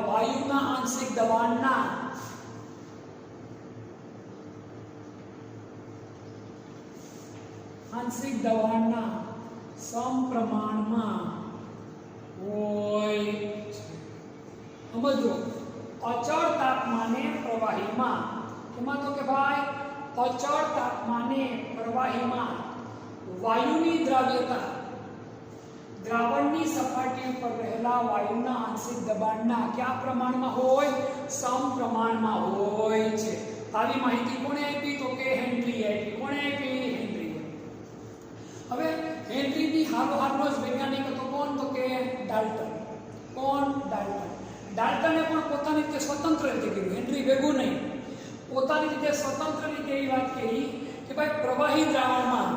વાયુના આંશિક દબાણના સમપ્રમાણમાં હોય છે. સમજો, અચળ તાપમાને પ્રવાહીમાં, એમાં તો કે ભાઈ અચળ તાપમાને પ્રવાહીમાં વાયુની દ્રાવ્યતા દ્રાવણની સપાટી ઉપર રહેલા વાયુના આંશિક દબાણના કયા પ્રમાણમાં હોય? સમપ્રમાણમાં હોય છે. આવી માહિતી કોણે આપી? તો કે હેનરી આપી. કોણે આપી? હેનરી. હવે હેનરીની હારોહારનો જ વૈજ્ઞાનિક હતો કોણ? તો કે ડાલ્ટન. કોણ? ડાલ્ટન. ડાલ્ટને પણ પોતાની રીતે સ્વતંત્ર રીતે કર્યું, હેનરી ભેગું નહીં. પોતાની રીતે સ્વતંત્ર રીતે એવી વાત કરી કે ભાઈ પ્રવાહી દ્રાવણમાં,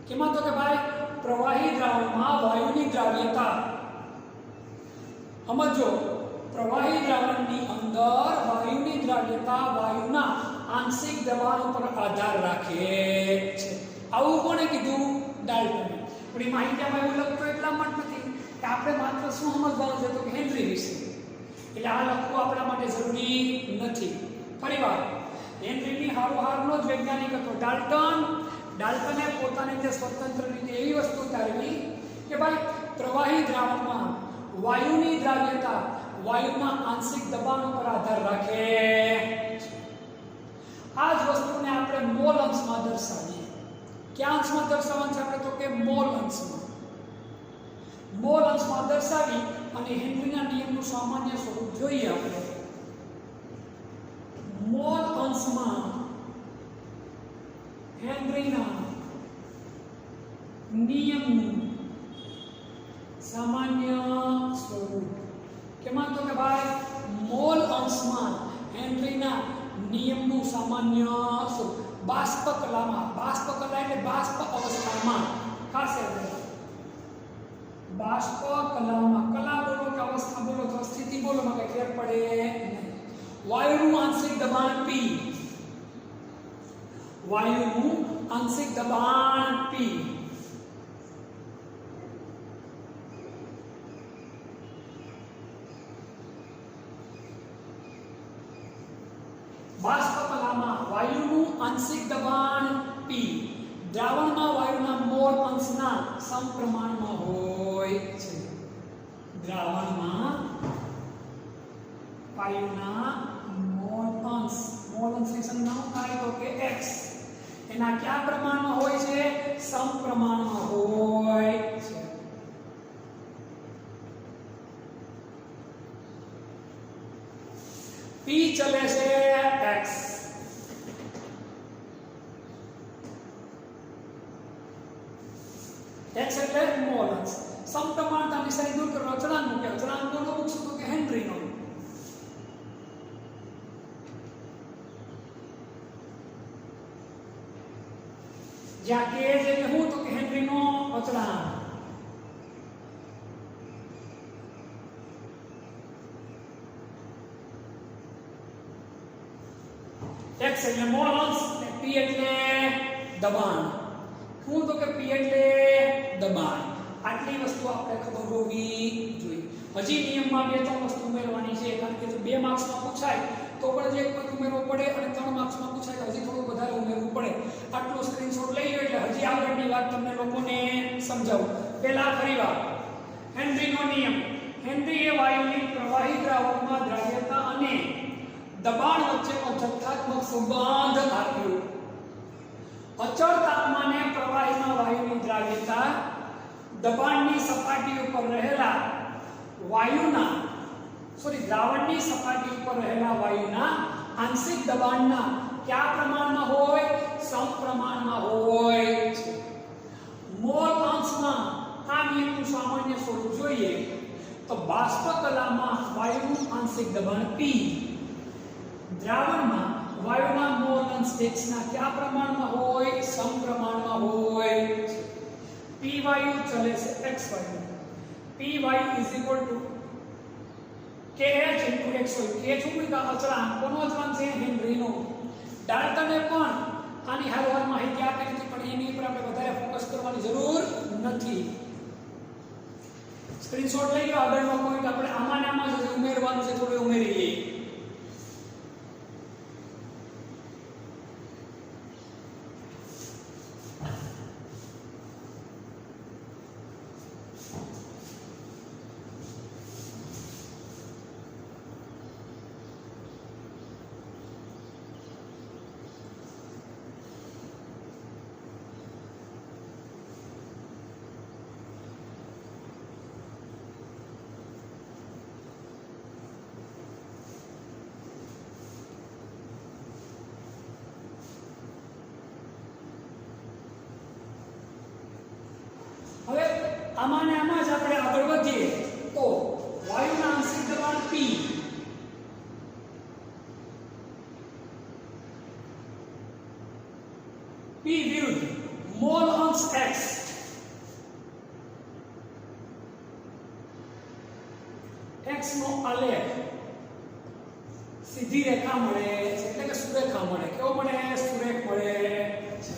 કેમાં તો કે ભાઈ પ્રવાહી દ્રાવણમાં વાયુની દ્રાવ્યતા, સમજો, પ્રવાહી દ્રાવણની અંદર વાયુની દ્રાવ્યતા વાયુના આંશિક દબાણ ઉપર આધાર રાખે છે. આવું કોણે કીધું? ડાલ્ટને. પણ એ માહિતીમાં એવું લખતું એટલા માટે નથી કે આપણે માત્ર શું સમજવાનું છે? તો કે હેનરી વિશે. એટલે આ લખવું આપણા માટે જરૂરી નથી. ફરીવાર, હેનરીની હારોહારનો જ વૈજ્ઞાનિક હતો ડાલ્ટન. ડાલ્ટને પોતાની રીતે સ્વતંત્ર રીતે એવી વસ્તુ તારવી કે ભાઈ પ્રવાહી દ્રાવણમાં વાયુની દ્રાવ્યતા વાયુના આંશિક દબાણ ઉપર આધાર રાખે. આ જ વસ્તુને આપણે મોલ અંશમાં દર્શાવીએ. ક્યાં અંશમાં દર્શાવવાનું છે આપણે? તો કે મોલ અંશમાં. મોલ અંશમાં દર્શાવી અને હેનરીના નિયમનું સામાન્ય સ્વરૂપ જોઈએ આપણે. મોલ અંશમાં હેનરીના નિયમનું સામાન્ય સ્વરૂપ. કેમાં તો કે ભાઈ મોલ અંશમાં હેનરીના નિયમનું સામાન્ય સ્વરૂપ. બાષ્પ કલા એટલે બાષ્પ અવસ્થામાં, ખાસ बाष्प कलामा कला बोलो के अवस्था बोलो तो स्थिति बोलो में कई फेर पड़े नहीं। वायुનું आंशिक दबाण P, वायुનું आंशिक दबाण P, बाष्प कलामा वायुનું आंशिक दबाण P, દ્રાવણમાં વાયુના મોલ અંશના સમપ્રમાણમાં હોય છે। દ્રાવણમાં વાયુના મોલ અંશ ની સંજ્ઞા થાય તો કે x એના કયા પ્રમાણમાં હોય છે? સમપ્રમાણમાં હોય છે। P ચલે છે x, x એટલે મોલ અંશ। સમપ્રમાણતા નિશાની દૂર કરો, અચળાંક મૂકે, અચળાંક કોનો મૂકશું તો કે હેનરીનો। જ્યાં કે એટલે હું તો કે હેનરીનો અચળાંક। x એટલે મોલ અંશ અને p એટલે દબાણ। હું તો કે p એટલે દબાણ। આટલી વસ્તુ આપણે ખબર હોવી જોઈએ। હજી નિયમમાં બે ત્રણ વસ્તુ ઉમેરવાની છે, કારણ કે જો 2 માર્ક્સમાં પૂછાય તો પણ જે એક પદ ઉમેરવો પડે અને 3 માર્ક્સમાં પૂછાય તો હજી થોડું વધારે ઉમેરવું પડે। આટલો સ્ક્રીનશોટ લઈ લો એટલે હજી આગળની વાત તમને લોકોને સમજાવું। પહેલા ફરીવાર હેનરીનો નિયમ। હેનરીએ વાયુની પ્રવાહી દ્રાવકમાં દ્રાવ્યતા અને દબાણ વચ્ચેનો જથ્થાત્મક સંબંધ આપ્યો। અચળ તાપમાને પ્રવાહીમાં વાયુની દ્રાવ્યતા દબાણની સપાટી ઉપર રહેલા વાયુના દ્રાવણની સપાટી ઉપર રહેલા વાયુના આંશિક દબાણના કયા પ્રમાણમાં હોય? સમપ્રમાણમાં હોય છે। મોલ અંશમાં આ નિયમનું સામાન્ય સ્વરૂપ જોઈએ તો બાષ્પ કલામાં વાયુનું આંશિક દબાણ P, દ્રાવણમાં વાયુના મોલ અંશ x ના કયા પ્રમાણમાં હોય? સમપ્રમાણમાં હોય છે। P વાયુ ચલે છે x વાયુ, P વાયુ is equal to KH into x હોય। K શું કે અચળાંક, કોનો અચળાંક છે? હેનરીનો। ડાલ્ટને પણ આની હાલવાર માહિતી આપી હતી, પણ એની ઉપર આપણે વધારે ફોકસ કરવાની જરૂર નથી। સ્ક્રીનશોટ લઈ લો। આગળનો પોઈન્ટ આપણે આમાં ને આમાં જ ઉમેરવાનું છે, થોડું ઉમેરી લઈએ। હવે આમાં ને આમાં જ આપણે આગળ વધીએ તો વાયુના આંશિક દબાણ P, વિરુદ્ધ મોલ અંશ x, x નો આલેખ સીધી રેખા મળે છે, એટલે કે સુરેખા મળે। કેવો મળે? સુરેખ મળે છે।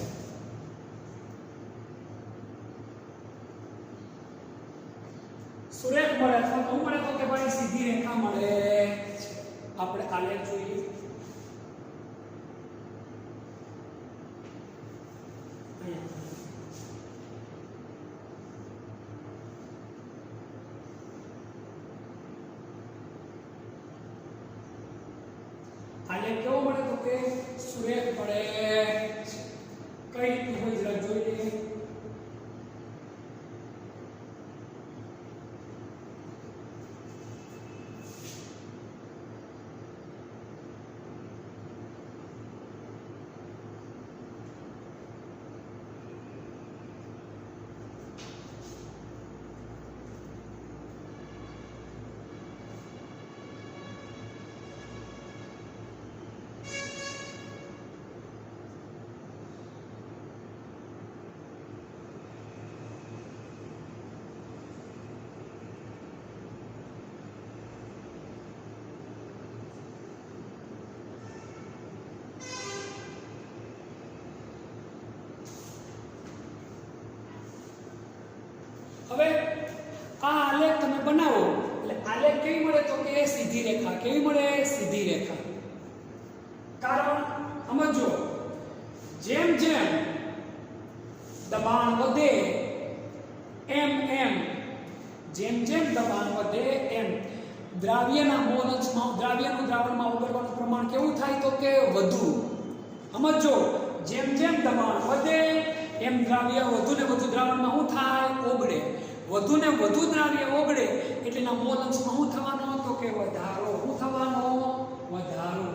સુરેખ મળે અથવા તો મળે તો કે ભાઈ સીધી રેખા મળે છે। આપણે આલેખ જોઈએ। આલેખ કેવો મળે તો કે સુરેખ મળે છે। કઈ રીતનું હોય જરા જોઈ લઈએ। મળે તો કે સીધી રેખા. કેવી મળે? સીધી રેખા. કારણ સમજો, જેમ જેમ દબાણ વધે એમ એમ જેમ જેમ દબાણ વધે એમ દ્રાવ્યના મોલ અંશમાં દ્રાવ્યનું દ્રાવણમાં ઓગળવાનું પ્રમાણ કેવું થાય? તો કે વધુ. સમજો, જેમ જેમ દબાણ વધે એમ દ્રાવ્ય વધુ ને વધુ દ્રાવણમાં શું થાય? ઓગળે. વધુ ને વધુ દ્રાવ્ય ઓગળે એટલે એના મોલ અંશમાં શું થવાનો? તો કે વધારો. શું થવાનો? વધારો.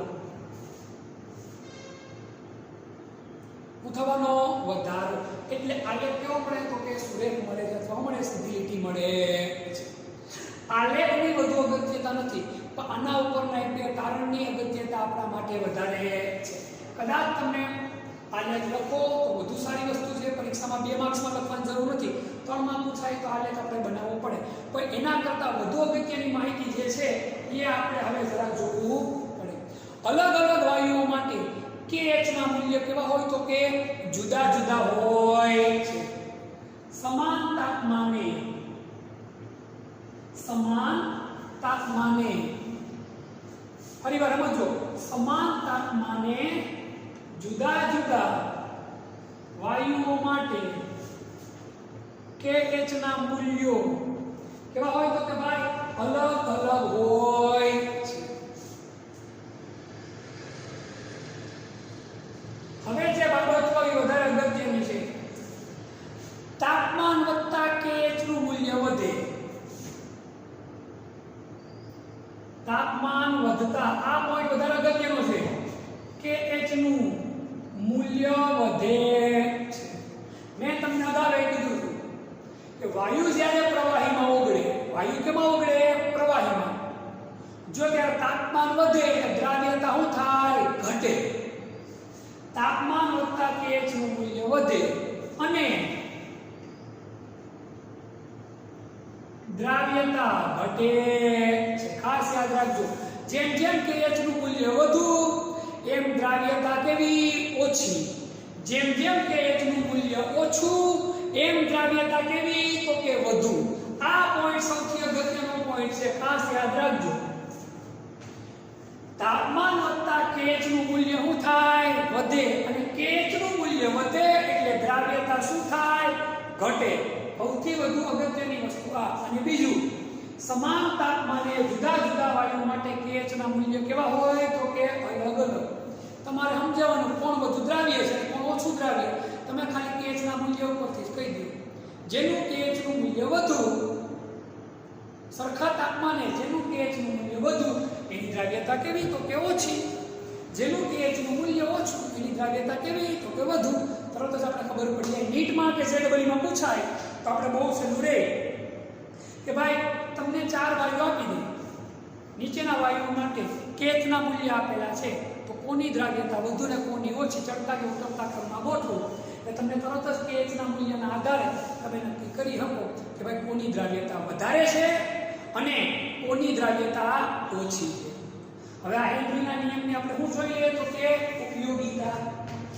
શું થવાનો? વધારો. એટલે આલેખ કેવો મળે? તો કે સુરેખ મળે છે અથવા મળે સીધી લીટી મળે છે. આલેખની વધુ અગત્યતા નથી, પણ આના ઉપરના એક બે કારણની અગત્યતા આપણા માટે વધારે છે. કદાચ તમને આલેખ લખો તો વધુ સારી વસ્તુ છે. પરીક્ષામાં 2 માર્ક્સમાં લખવાની જરૂર નથી, 3 માં પૂછાય તો આલેખ આપણે બનાવવો પડે. પણ એના કરતાં વધુ અગત્યની માહિતી જે છે એ આપણે હવે જરા જોવું પડે. અલગ અલગ વાયુઓ માટે KH ના મૂલ્ય કેવા હોય? તો કે જુદા જુદા હોય છે. સમાન તાપમાને ફરીવાર સમજો, સમાન તાપમાને જુદા જુદા વાયુઓ માટે KH ના મૂલ્યો કેવા હોય? તો કે ભાઈ અલગ અલગ હોય છે. હવે જે બાબત હોય વધારે અગત્યની છે. તાપમાન વધતા KH નું મૂલ્ય વધે. તાપમાન વધતા આ પોઈન્ટ વધારે અગત્યનો છે. KH નું મૂલ્ય વધે છે. મેં તમને અગાઉ કીધું હતું કે વાયુ જ્યારે પ્રવાહીમાં ઓગળે, વાયુ કેમાં ઓગળે? પ્રવાહીમાં. જો ત્યારે તાપમાન વધે એટલે દ્રાવ્યતા શું થાય? ઘટે. તાપમાન વધતા KH નું મૂલ્ય વધે અને દ્રાવ્યતા ઘટે છે. ખાસ યાદ રાખજો, જેમ જેમ KH નું મૂલ્ય વધુ એમ દ્રાવ્યતા કેવી? ઓછી. જેમ જેમ KH નું મૂલ્ય ઓછું એમ દ્રાવ્યતા કેવી? તો કે વધુ. આ પોઈન્ટ સૌથી અગત્યનો પોઈન્ટ છે, ખાસ યાદ રાખજો. તાપમાન વધતા KH નું મૂલ્ય શું થાય? વધે. અને KH નું મૂલ્ય વધે એટલે દ્રાવ્યતા શું થાય? ઘટે. સૌથી વધુ અગત્યની વસ્તુ આ. અને બીજું, સમાન તાપમાને જુદા જુદા વાયુઓ માટે KH ના મૂલ્ય કેવા હોય? તો કે અલગ અલગ. તમારે સમજાવવાનું કોણ વધુ દ્રાવ્ય છે અને કોણ ઓછું દ્રાવ્ય. તમે ખાલી KH ના મૂલ્ય ઉપરથી જ કહી દો. જેનું KH નું મૂલ્ય વધુ, સરખા તાપમાને જેનું KH નું મૂલ્ય વધુ એની દ્રાવ્યતા કેવી? તો કે ઓછી. જેનું KH નું મૂલ્ય ઓછું એની દ્રાવ્યતા કેવી? તો કે વધુ. તરત જ આપણે ખબર પડી જાય. નીટમાં કે ZEE માં પૂછાય તો આપણે બહુ સહેલું રહે કે ભાઈ તમને 4 વાયુઓ આપી દે. નીચેના વાયુઓ માટે KH ના મૂલ્ય આપેલા છે, તો કોની દ્રાવ્યતા વધુ ને કોની ઓછી ચડતા કે ઉતરતા ક્રમમાં ગોઠવો. એટલે તમને તરત જ KH ના મૂલ્યના આધારે તમે નક્કી કરી શકો કે ભાઈ કોની દ્રાવ્યતા વધારે છે અને કોની દ્રાવ્યતા ઓછી છે. હવે આ હેનરીના નિયમની આપણે શું જોઈએ? તો કે ઉપયોગિતા.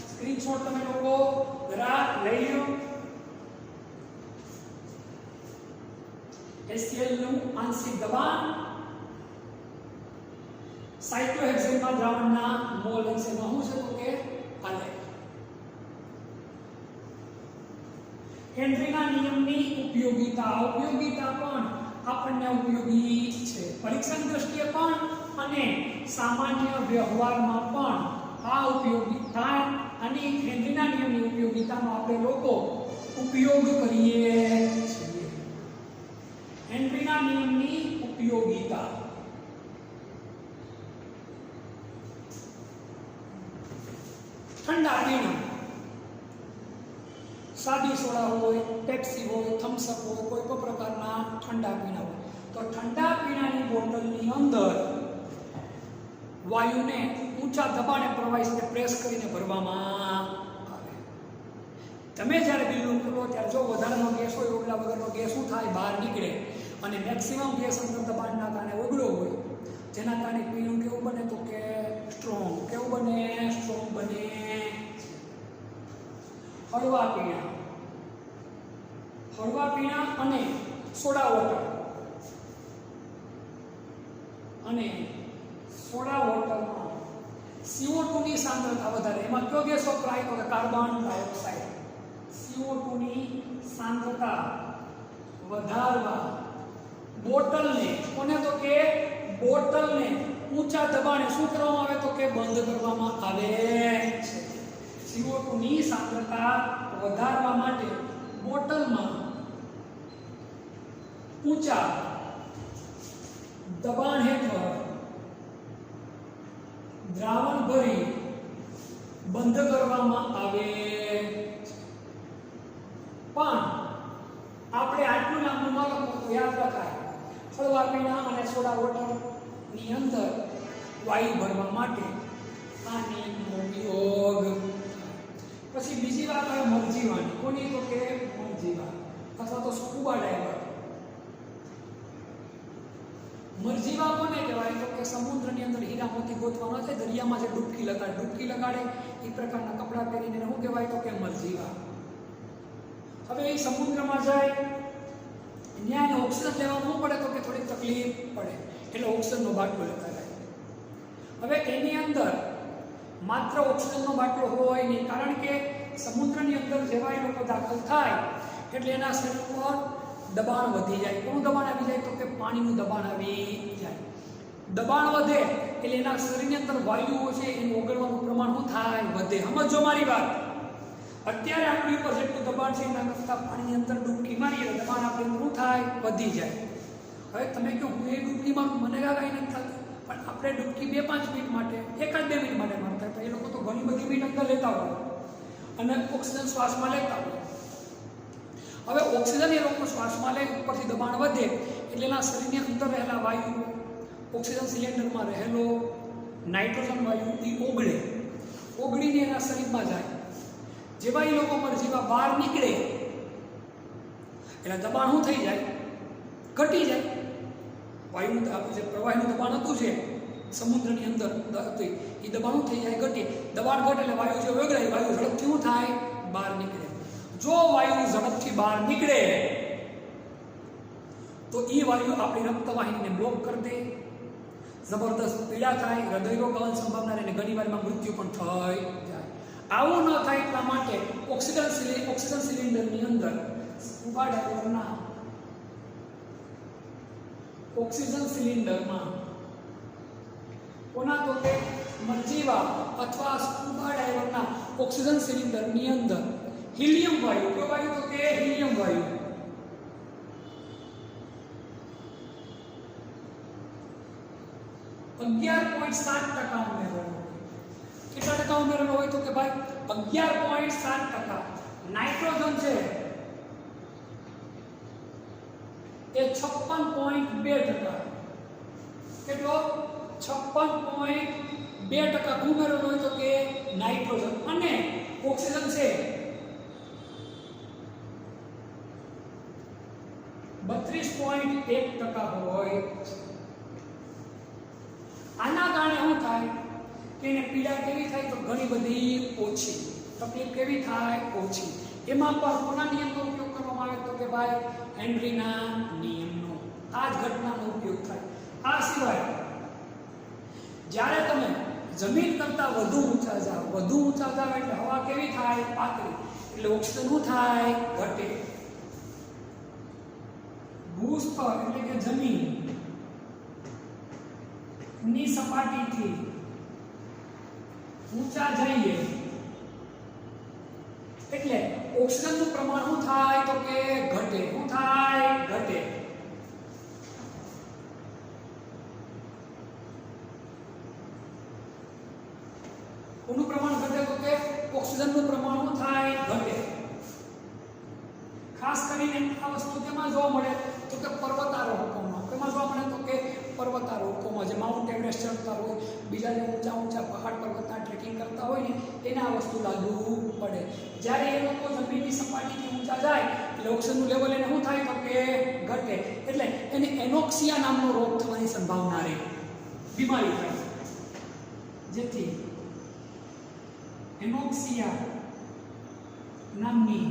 સ્ક્રીનશોટ તમે લોકો જરા લઈ લો. HCl નું આંશિક દબાણ સાયક્લોહેક્સેનમાં દ્રાવણના મોલ અંશમાં શું છે? તો કે આલેખ. હેનરીના નિયમની ઉપયોગિતા. ઉપયોગિતા પણ આપણને ઉપયોગી છે, પરીક્ષાની દ્રષ્ટિએ પણ અને સામાન્ય વ્યવહારમાં પણ આ ઉપયોગિતા અને હેનરીના નિયમની ઉપયોગિતાનો આપણે લોકો ઉપયોગ કરીએ છીએ. હેનરીના નિયમની ઉપયોગિતા. ઠંડા પીણા, સાદી સોડા હોય, પેપ્સી હોય, થમ્સ અપ હોય, કોઈ પણ પ્રકારના ઠંડા પીણા હોય, તો ઠંડા પીણાની બોટલની અંદર વાયુને ઊંચા દબાણે પ્રવાહીને પ્રેસ કરીને ભરવામાં આવે. તમે જ્યારે બિલ્લું ખોલો ત્યારે જો વધારાનો ગેસ હોય, ઓગળા વગરનો ગેસ શું થાય? બહાર નીકળે. અને મેક્સિમમ ગેસ અંદર દબાણના કારણે ઓગળો હોય, જેના કારણે પીણું કેવું બને? તો કે સ્ટ્રોંગ. કેવું બને? સ્ટ્રોંગ બને. હળવા પીણા, હળવા પીણા અને સોડા વોટર. અને સોડા વોટરમાં CO2 ની સાંદ્રતા વધારે. એમાં કયો ગેસ વપરાય તો કે કાર્બન ડાયોક્સાઇડ. CO2 ની સાંદ્રતા વધારવા બોટલને કોને તો કે બોટલને ઊંચા દબાણે શું કરવામાં આવે તો કે બંધ કરવામાં આવે છે. CO2 ની સાંદ્રતા વધારવા માટે બોટલમાં ઊંચા દબાણ હેઠળ દ્રાવણ ભરી બંધ કરવામાં આવે. પણ આપણે આટલું લાંબુ ન લખો તો યાદ રખાય. હળવા પીણા અને સોડા વોટર ની અંદર વાયુ ભરવા માટે આ નિયમનો ઉપયોગ. પછી બીજી વાત આવે મરજીવાની. કોની તો કે મરજીવા અથવા તો સ્કુબા ડાઈવર. મરજીવા કોને કહેવાય તો કે સમુદ્રની અંદર હીરા મોતી ગોતવાનો છે, દરિયામાં જે ડૂબકી લગાડે એ પ્રકારના કપડાં પહેરીને શું કહેવાય તો કે મરજીવા. હવે એ સમુદ્રમાં જાય ત્યાં ઓક્સિજન લેવાનું પડે તો કે થોડી તકલીફ પડે એટલે ઓક્સિજનનો બાટલો લેતા જાય. હવે એની અંદર માત્ર ઓક્સિજનનો બાટલો હોય નહીં, કારણ કે સમુદ્રની અંદર જેવા એ લોકો દાખલ થાય એટલે એના શરીર પર દબાણ વધી જાય. કોનું દબાણ આવી જાય તો કે પાણીનું દબાણ આવી જાય. દબાણ વધે એટલે એના શરીરની અંદર વાયુઓ છે એનું ઓગળવાનું પ્રમાણ શું થાય વધે. સમજો મારી વાત. અત્યારે આપણી ઉપર જેટલું દબાણ છે એના કરતાં પાણીની અંદર ડૂબકી મારીએ તો દબાણ આપણે શું થાય વધી જાય. હવે તમે કહો હું એ ડૂબકી મારું મને કાંઈ નથી થતું, પણ આપણે ડૂબકી 2-5 મિનિટ માટે 1-2 મિનિટ માટે મારતા હતા. એ લોકો તો ઘણી બધી મિનિટ અંદર લેતા હોય અને ઓક્સિજન શ્વાસમાં લેતા હોય. હવે ઓક્સિજન એ લોકો શ્વાસમાં લે, ઉપરથી દબાણ વધે એટલે એના શરીરની અંદર રહેલા વાયુ ઓક્સિજન સિલિન્ડરમાં રહેલો નાઇટ્રોજન વાયુ એ ઓગળીને એના શરીરમાં જાય. જેવા એ લોકો મરજીવા બહાર નીકળે એટલે દબાણ શું થઈ જાય ઘટી જાય. વાયુનું જે પ્રવાહીનું દબાણ હતું છે સમુદ્રની અંદર હતું એ દબાણ શું થઈ જાય ઘટી. દબાણ ઘટે એટલે વાયુ જે ઓગળાય વાયુ ઝડપથી શું થાય બહાર નીકળે. જો વાયુ ઝડપથી બહાર નીકળે તો એ વાયુ આપણી રક્તવાહિનીને બ્લોક કરી દે, જબરદસ્ત પીડા થાય, હૃદયરોગ આવવાની સંભાવના રહે, ઘણી વારમાં મૃત્યુ પણ થઈ જાય. આવું ન થાય એટલા માટે ઓક્સિજન સિલિન્ડરની અંદર સ્કુબા ડાઈવરના ઓક્સિજન સિલિન્ડરમાં કોના તો કે મરજીવા અથવા સ્કુબા ડાઈવરના ઓક્સિજન સિલિન્ડરની અંદર હિલિયમ વાયુ, કયો વાયુ તો કે હિલિયમ વાયુ 11.7% ઉમેરવાનો. કેટલા ટકા ઉમેરવાનો હોય તો કે ભાઈ 11.7%. નાઇટ્રોજન છે એ 56.2%. કેટલો 56.2% ઉમેરવાનો હોય તો કે નાઇટ્રોજન. અને ઓક્સિજન છે 32.1% હોય. આના કારણે શું થાય કે એને પીડા કેવી થાય તો ઘણી બધી ઓછી, તકલીફ કેવી થાય ઓછી. એમાં પણ કોના નિયમનો ઉપયોગ કરવામાં આવે તો કે ભાઈ હેનરીના નિયમનો. આ જ ઘટનાનો ઉપયોગ થાય. આ સિવાય જ્યારે તમે જમીન કરતાં વધુ ઊંચા જાઓ એટલે હવા કેવી થાય પાતળી, એટલે ઓક્સિજન શું થાય ઘટે. ભૂસ્તર એટલે કે જમીન ની સપાટીથી ઊંચા જઈએ એટલે ઓક્સિજનનું પ્રમાણ શું થાય તો કે ઘટે. શું થાય ઘટે. કોનું પ્રમાણ ઘટે તો કે ઓક્સિજનનું પ્રમાણ શું થાય ઘટે. ખાસ કરીને આ વસ્તુ કેમાં જોવા મળે તો કે પર્વતારોહકોમાં. કેમાં જોવા મળે તો કે પર્વતારોહકોમાં, જે માઉન્ટ એવરેસ્ટ ચડતા હોય, બીજા જે ઊંચા પહાડ પર્વતના ટ્રેકિંગ કરતા હોય ને એને આ વસ્તુ લાગુ પડે. જ્યારે એ લોકો જમીનની સપાટીથી ઊંચા જાય એટલે ઓક્સિજનનું લેવલ એને શું થાય તો કે ઘટે. એટલે એને એનોક્સિયા નામનો રોગ થવાની સંભાવના રહે, બીમારી થાય, જેથી એનોક્સિયા નામની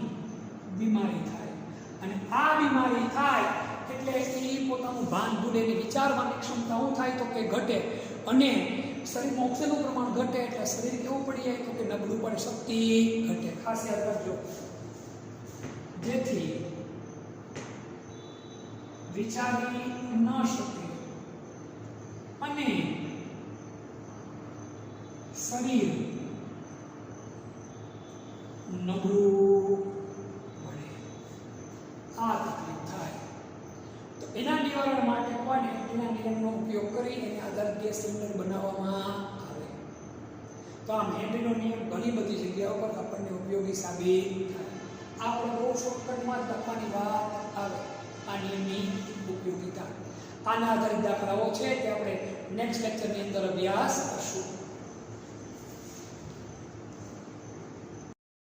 બીમારી થાય. અને આ બીમારી થાય એટલે એ પોતાનું ભાન ભૂલે, એની વિચારવાની ક્ષમતા શું થાય તો કે ઘટે, અને શરીરમાં ઓક્સિજનનું પ્રમાણ ઘટે એટલે શરીર કેવું પડી જાય તો કે નબળું પડે, શક્તિ ઘટે. ખાસ યાદ રાખજો, જેથી વિચારી ન શકે અને શરીર નબળું પડે, આ તકલીફ થાય. તો એના નિવારણ માટે કોને એના નિયમનો ઉપયોગ કરી એને આધારિત ગેસ સિલિન્ડર બનાવવામાં આવે. તો આમ હેનરીનો નિયમ ઘણી બધી જગ્યાઓ પર આપણને ઉપયોગી સાબિત થાય. આપણે બહુ શોર્ટકટમાં જ લખવાની વાત આવે આ નિયમની ઉપયોગિતા. આના આધારિત દાખલાઓ છે તે આપણે નેક્સ્ટ લેક્ચરની અંદર અભ્યાસ કરશું.